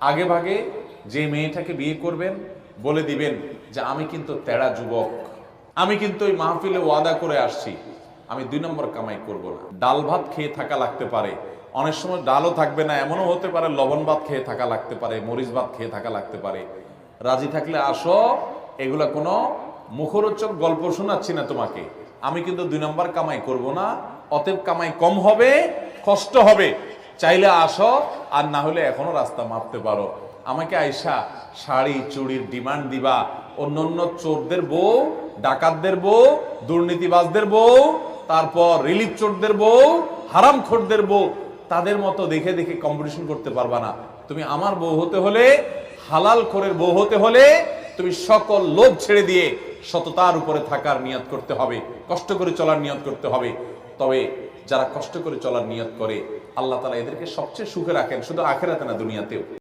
আগে ভাগে যে মেয়েটাকে বিয়ে করবেন বলে দিবেন যে আমি কিন্তু তেড়া যুবক, আমি কিন্তু ওই মাহফিলে ওয়াদা করে আসছি, আমি 2 নম্বর কামাই করব না। ডাল ভাত খেয়ে থাকা লাগতে পারে, অনেক সময় ডালও থাকবে না, এমনও হতে পারে লবণ ভাত খেয়ে থাকা লাগতে পারে, মরিচ ভাত খেয়ে থাকা লাগতে পারে। রাজি থাকলে আসো, এগুলা কোনো মুখরোচক গল্প শোনাচ্ছি না তোমাকে। আমি কিন্তু 2 নম্বর কামাই করব না, অতএব কামাই কম হবে, কষ্ট হবে। চাইলে আসো, আর না হলে এখনো রাস্তা মাপতে পারো। আমাকে আইসা শাড়ি চুড়ির ডিমান্ড দিবা, অন্য চোরদের বউ, ডাকাতদের বউ, দুর্নীতিবাজদের বউ, তারপর রিলিফ চোরদের বউ, হারামখোরদের বউ, তাদের মতো দেখে দেখে কম্পিটিশন করতে পারবা না। তুমি আমার বউ হতে হলে, হালাল খোরের বউ হতে হলে, তুমি সকল লোভ ছেড়ে দিয়ে সততার উপরে থাকার নিয়ত করতে হবে, কষ্ট করে চলার নিয়ত করতে হবে। তবে যারা কষ্ট করে চলার নিয়ত করে, আল্লাহ তাআলা এদেরকে সবচেয়ে সুখে রাখেন, শুধু আখিরাতে না, দুনিয়াতেও।